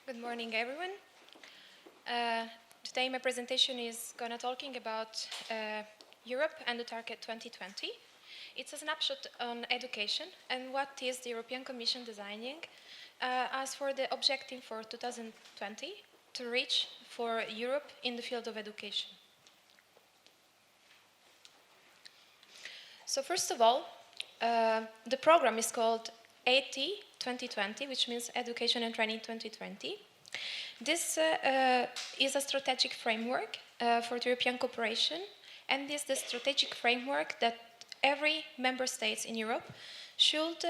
Good morning, everyone. Today my presentation is going to talking about Europe and the target 2020. It's a snapshot on education and what is the European Commission designing as for the objective for 2020 to reach for Europe in the field of education. So first of all, the program is called AT 2020, which means Education and Training 2020. This is a strategic framework for the European cooperation, and this is the strategic framework that every member state in Europe should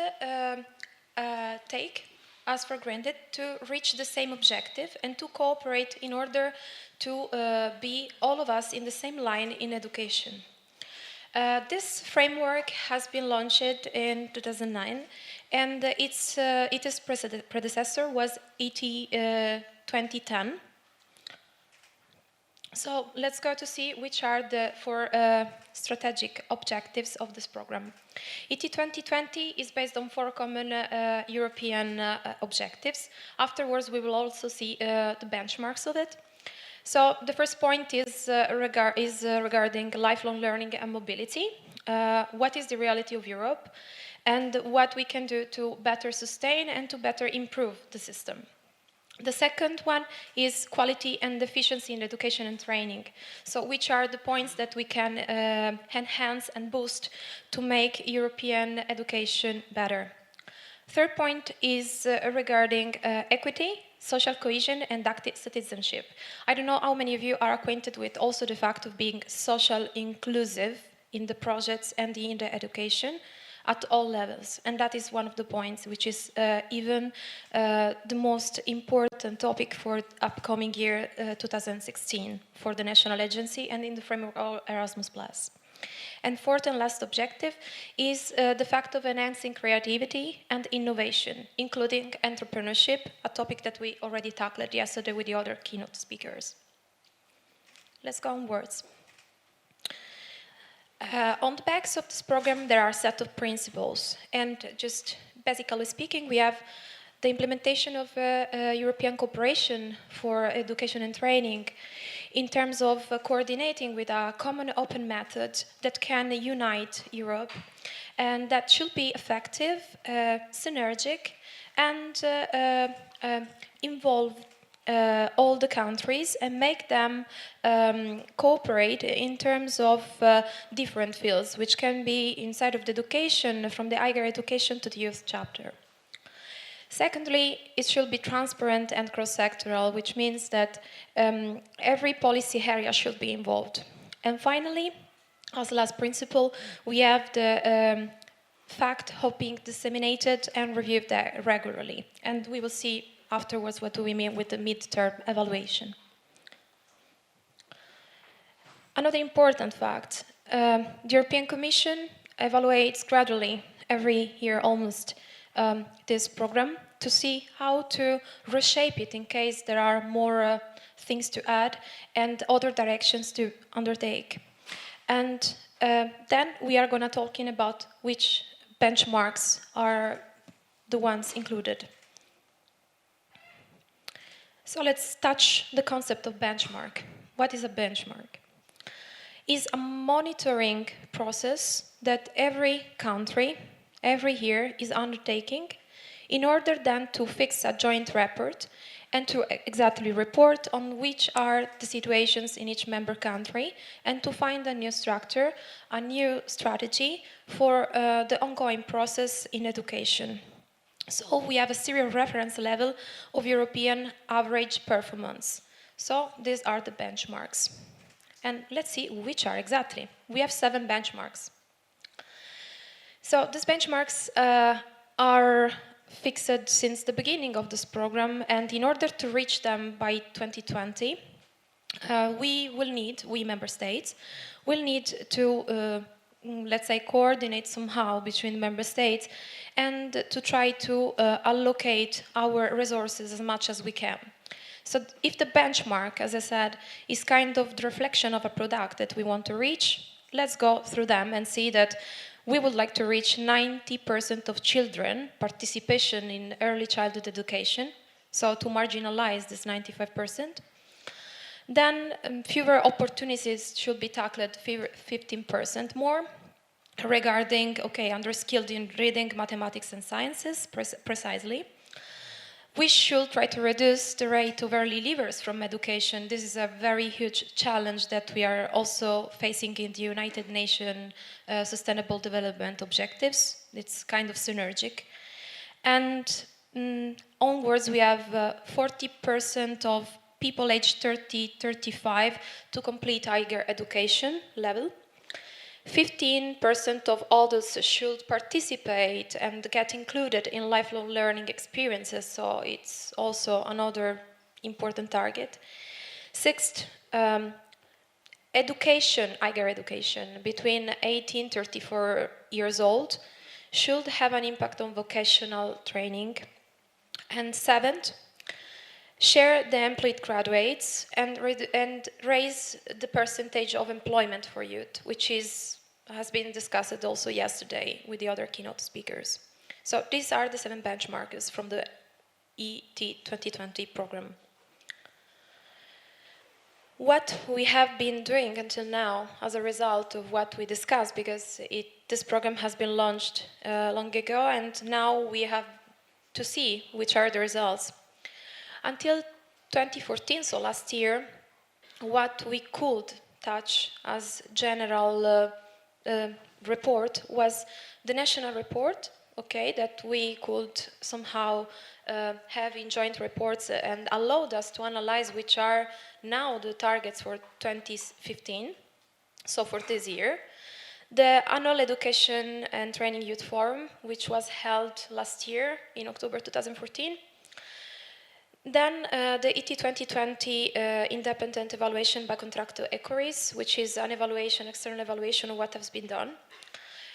take as for granted to reach the same objective and to cooperate in order to be all of us in the same line in education. This framework has been launched in 2009, and its predecessor was ET 2010. So let's go to see which are the four strategic objectives of this program. ET 2020 is based on four common European objectives. Afterwards, we will also see the benchmarks of it. So the first point is regarding lifelong learning and mobility. What is the reality of Europe and what we can do to better sustain and to better improve the system. The second one is quality and efficiency in education and training. So which are the points that we can enhance and boost to make European education better. Third point is regarding equity, social cohesion and active citizenship. I don't know how many of you are acquainted with also the fact of being social inclusive in the projects and in the education at all levels. And that is one of the points which is even the most important topic for upcoming year 2016 for the national agency and in the framework of Erasmus+. And fourth and last objective is the fact of enhancing creativity and innovation, including entrepreneurship, a topic that we already tackled yesterday with the other keynote speakers. Let's go onwards. On the backs of this program, there are a set of principles. And just basically speaking, we have the implementation of European cooperation for education and training in terms of coordinating with a common open method that can unite Europe and that should be effective, synergic, and involve all the countries and make them cooperate in terms of different fields, which can be inside of the education, from the higher education to the youth chapter. Secondly, it should be transparent and cross-sectoral, which means that every policy area should be involved. And finally, as last principle, we have the fact of being disseminated and reviewed regularly. And we will see afterwards what do we mean with the midterm evaluation. Another important fact, the European Commission evaluates gradually every year almost this program to see how to reshape it in case there are more things to add and other directions to undertake. And then we are going to talking about which benchmarks are the ones included. So let's touch the concept of benchmark. What is a benchmark? It's a monitoring process that every country, every year is undertaking in order then to fix a joint report and to exactly report on which are the situations in each member country and to find a new structure, a new strategy for the ongoing process in education. So we have a serial reference level of European average performance. So these are the benchmarks. And let's see which are exactly. We have 7 benchmarks. So these benchmarks are fixed since the beginning of this program, and in order to reach them by 2020, we member states, will need to let's say, coordinate somehow between member states and to try to allocate our resources as much as we can. So if the benchmark, as I said, is kind of the reflection of a product that we want to reach, let's go through them and see that we would like to reach 90% of children participation in early childhood education, so to marginalize this 95%. Then fewer opportunities should be tackled 15% more regarding, underskilled in reading, mathematics and sciences, precisely. We should try to reduce the rate of early leavers from education. This is a very huge challenge that we are also facing in the United Nations Sustainable Development Objectives. It's kind of synergic. And onwards, we have 40% of people aged 30-35 to complete higher education level. 15% of adults should participate and get included in lifelong learning experiences, so it's also another important target. Sixth, education, higher education, between 18 and 34 years old should have an impact on vocational training. And seventh, share the employed graduates and raise the percentage of employment for youth, which has been discussed also yesterday with the other keynote speakers. So these are the 7 benchmarks from the ET 2020 program. What we have been doing until now as a result of what we discussed, because this program has been launched long ago, and now we have to see which are the results. Until 2014, so last year, what we could touch as general report was the national report, that we could somehow have in joint reports and allowed us to analyze which are now the targets for 2015, so for this year. The annual Education and Training Youth Forum, which was held last year in October 2014. Then the ET 2020 independent evaluation by contractor equaries, which is an evaluation, external evaluation of what has been done.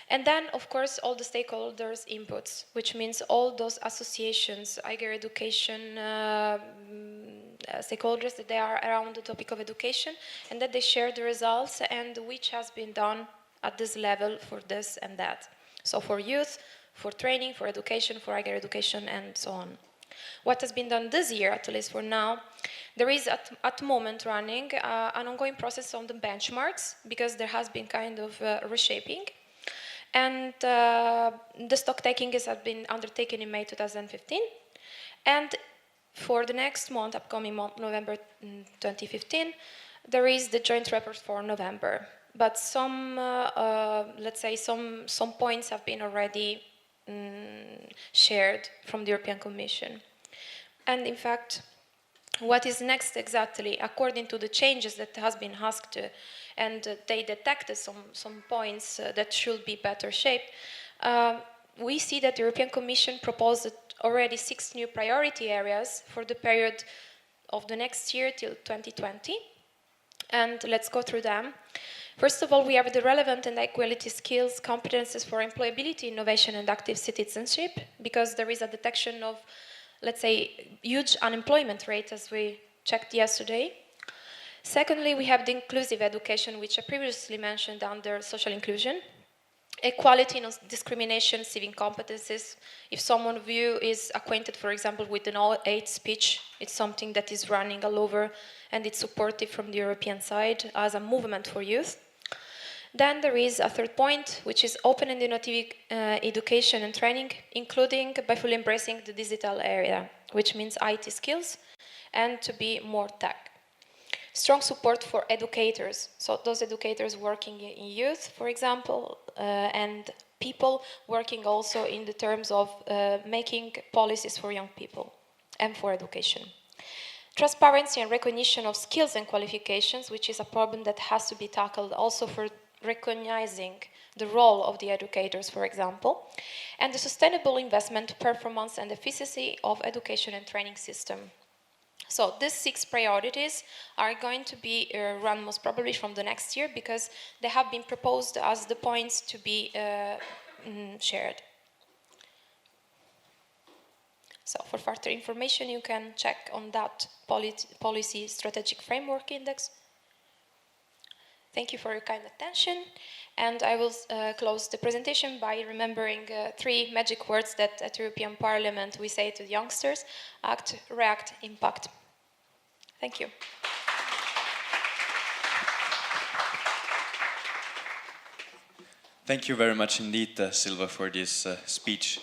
And then, of course, all the stakeholders' inputs, which means all those associations, higher education stakeholders, that they are around the topic of education, and that they share the results and which has been done at this level for this and that. So for youth, for training, for education, for higher education, and so on. What has been done this year, at least for now, there is at the moment running an ongoing process on the benchmarks, because there has been kind of reshaping. And the stock taking has been undertaken in May 2015. And for the next month, upcoming month, November 2015, there is the joint report for November. But some, let's say, some points have been already shared from the European Commission. And in fact, what is next exactly, according to the changes that has been asked, and they detected some points that should be better shaped, we see that the European Commission proposed already 6 new priority areas for the period of the next year till 2020. And let's go through them. First of all, we have the relevant and high-quality skills, competences for employability, innovation, and active citizenship, because there is a detection of, let's say, huge unemployment rate, as we checked yesterday. Secondly, we have the inclusive education, which I previously mentioned under social inclusion. Equality, non-discrimination, civic competences. If someone of you is acquainted, for example, with the no hate speech, it's something that is running all over, and it's supportive from the European side as a movement for youth. Then there is a third point, which is open and innovative education and training, including by fully embracing the digital area, which means IT skills, and to be more tech. Strong support for educators, so those educators working in youth, for example, and people working also in the terms of making policies for young people and for education. Transparency and recognition of skills and qualifications, which is a problem that has to be tackled also for recognizing the role of the educators, for example, and the sustainable investment, performance, and efficiency of education and training system. So these 6 priorities are going to be run most probably from the next year, because they have been proposed as the points to be shared. So for further information, you can check on that policy strategic framework index. Thank you for your kind attention. And I will close the presentation by remembering 3 magic words that at European Parliament we say to the youngsters: act, react, impact. Thank you. Thank you very much indeed, Silva, for this speech.